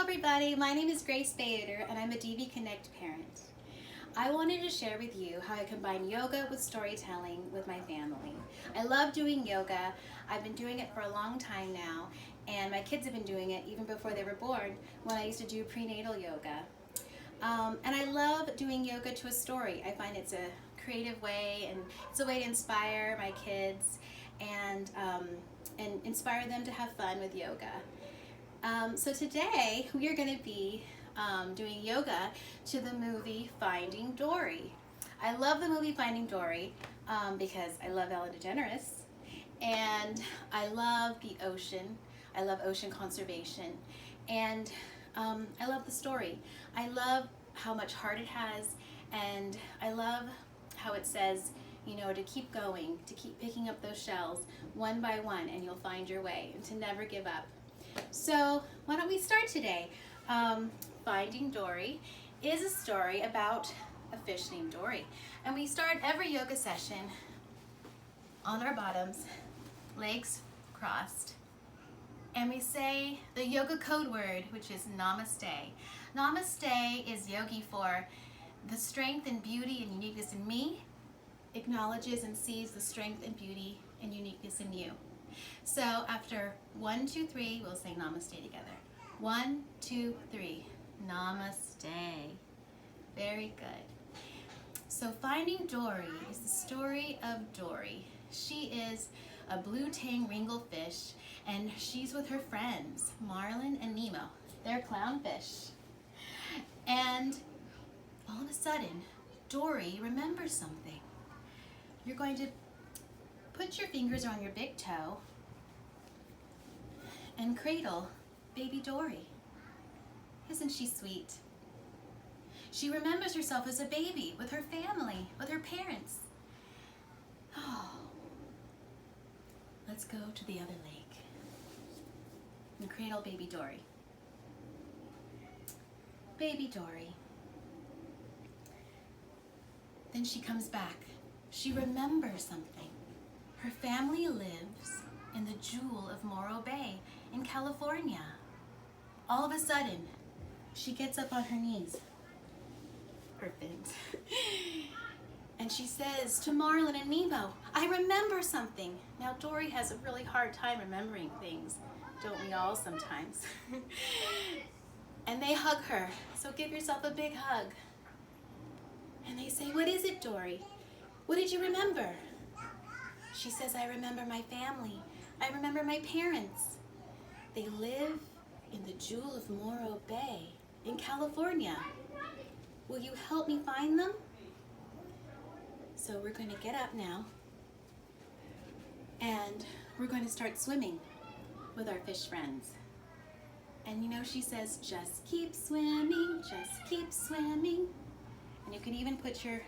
everybody, my name is Grace Bader and I'm a DV Connect parent. I wanted to share with you how I combine yoga with storytelling with my family. I love doing yoga. I've been doing it for a long time now, and my kids have been doing it even before they were born when I used to do prenatal yoga. And I love doing yoga to a story. I find it's a creative way, and it's a way to inspire my kids and inspire them to have fun with yoga. So today we are going to be doing yoga to the movie Finding Dory. I love the movie Finding Dory because I love Ellen DeGeneres and I love the ocean. I love ocean conservation, and I love the story. I love how much heart it has, and I love how it says, you know, to keep going, to keep picking up those shells one by one, and you'll find your way, and to never give up. So why don't we start today? Finding Dory is a story about a fish named Dory. And we start every yoga session on our bottoms, legs crossed. And we say the yoga code word, which is Namaste. Namaste is yogi for the strength and beauty and uniqueness in me, acknowledges and sees the strength and beauty and uniqueness in you. So after 1, 2, 3, we'll say Namaste together. 1, 2, 3. Namaste. Very good. So Finding Dory is the story of Dory. She is a blue tang ringle fish, and she's with her friends, Marlin and Nemo. They're clownfish. And all of a sudden, Dory remembers something. You're going to put your fingers on your big toe and cradle baby Dory. Isn't she sweet? She remembers herself as a baby with her family, with her parents. Oh, let's go to the other lake and cradle baby Dory. Baby Dory. Then she comes back. She remembers something. Her family lives in the Jewel of Morro Bay in California. All of a sudden, she gets up on her knees. Perfect. And she says to Marlin and Nemo, I remember something. Now Dory has a really hard time remembering things. Don't we all sometimes? And they hug her. So give yourself a big hug. And they say, what is it, Dory? What did you remember? She says, I remember my family. I remember my parents. They live in the Jewel of Morro Bay in California. Will you help me find them? So we're going to get up now and we're going to start swimming with our fish friends. And you know, she says, just keep swimming, just keep swimming. And you can even put your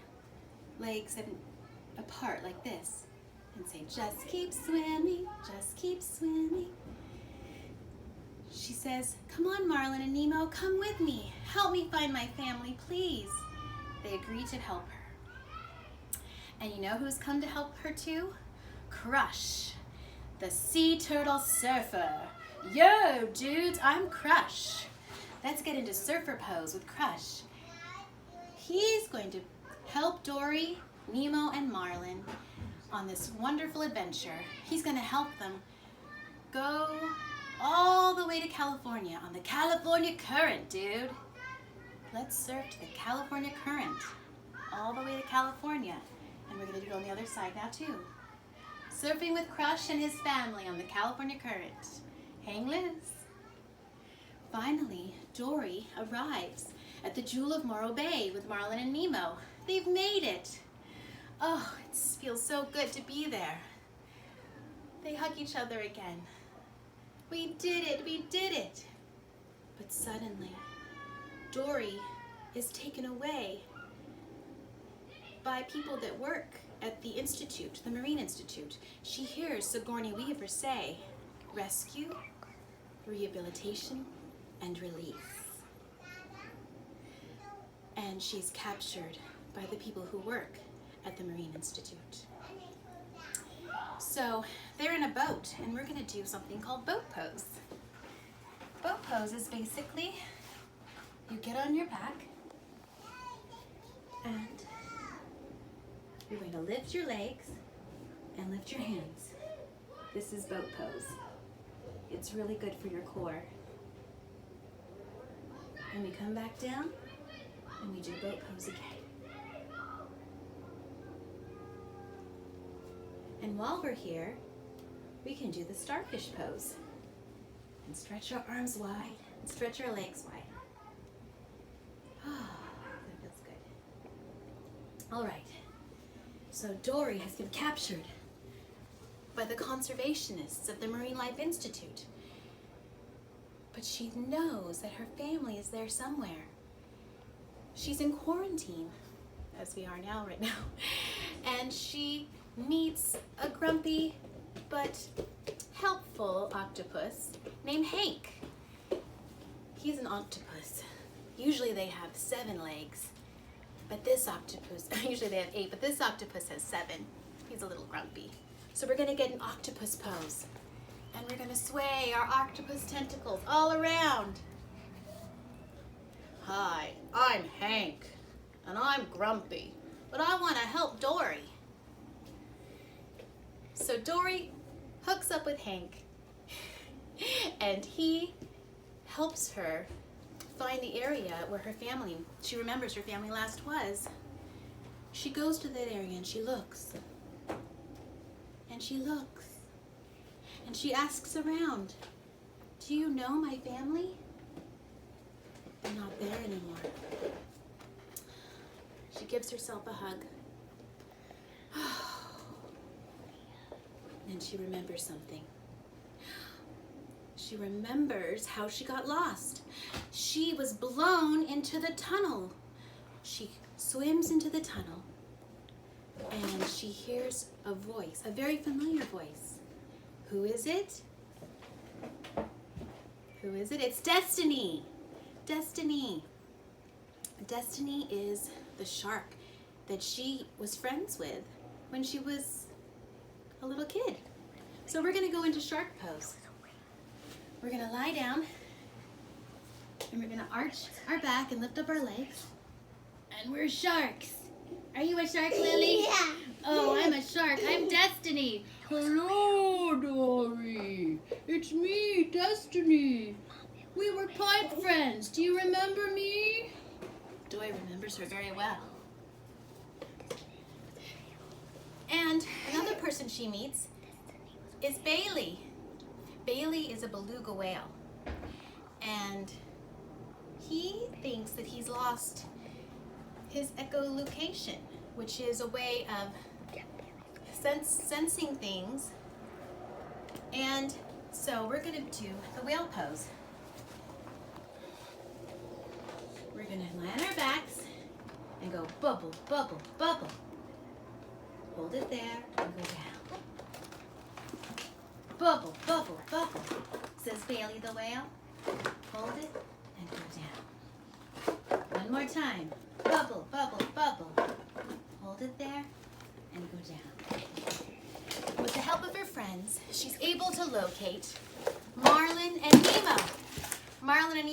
legs apart like this and say, just keep swimming, just keep swimming. She says, come on, Marlin and Nemo, come with me. Help me find my family, please. They agree to help her. And you know who's come to help her too? Crush, the sea turtle surfer. Yo, dudes, I'm Crush. Let's get into surfer pose with Crush. He's going to help Dory, Nemo, and Marlin on this wonderful adventure. He's going to help them go all the way to California on the California Current, dude. Let's surf to the California Current all the way to California. And we're going to do it on the other side now too. Surfing with Crush and his family on the California Current. Hang loose. Finally, Dory arrives at the Jewel of Morro Bay with Marlin and Nemo. They've made it. Oh, it feels so good to be there. They hug each other again. We did it, we did it. But suddenly, Dory is taken away by people that work at the Institute, the Marine Institute. She hears Sigourney Weaver say, rescue, rehabilitation, and release. And she's captured by the people who work at the Marine Institute. So they're in a boat, and we're going to do something called boat pose. Boat pose is basically you get on your back and you're going to lift your legs and lift your hands. This is boat pose. It's really good for your core. And we come back down and we do boat pose again. And while we're here, we can do the starfish pose. And stretch our arms wide and stretch our legs wide. Oh, that feels good. All right, so Dory has been captured by the conservationists of the Marine Life Institute. But she knows that her family is there somewhere. She's in quarantine, as we are now right now. And she meets a grumpy but helpful octopus named Hank. He's an octopus. Usually they have 7 legs, but this octopus, usually they have 8, but this octopus has 7. He's a little grumpy. So we're gonna get an octopus pose, and we're gonna sway our octopus tentacles all around. Hi, I'm Hank, and I'm grumpy, but I wanna help Dory. So Dory hooks up with Hank, and he helps her find the area where her family, she remembers her family last was. She goes to that area and she looks. And she looks. And she asks around, do you know my family? They're not there anymore. She gives herself a hug. And she remembers something. She remembers how she got lost. She was blown into the tunnel. She swims into the tunnel and she hears a voice, a very familiar voice. Who is it? Who is it? It's Destiny. Destiny. Destiny is the shark that she was friends with when she was a little kid. So we're gonna go into shark pose. We're gonna lie down and we're gonna arch our back and lift up our legs. And we're sharks. Are you a shark, Lily? Yeah. Oh, I'm a shark. I'm Destiny. Hello, Dory. It's me, Destiny. We were pipe friends. Do you remember me? Dory remembers her very well. And another person she meets is Bailey. Bailey is a beluga whale. And he thinks that he's lost his echolocation, which is a way of sensing things. And so we're gonna do the whale pose. We're gonna lie on our backs and go bubble, bubble, bubble. Hold it there and go down. Bubble, bubble, bubble, says Bailey the whale. Hold it and go down. One more time. Bubble, bubble, bubble. Hold it there and go down. With the help of her friends, she's able to locate Marlin and Nemo. Marlin and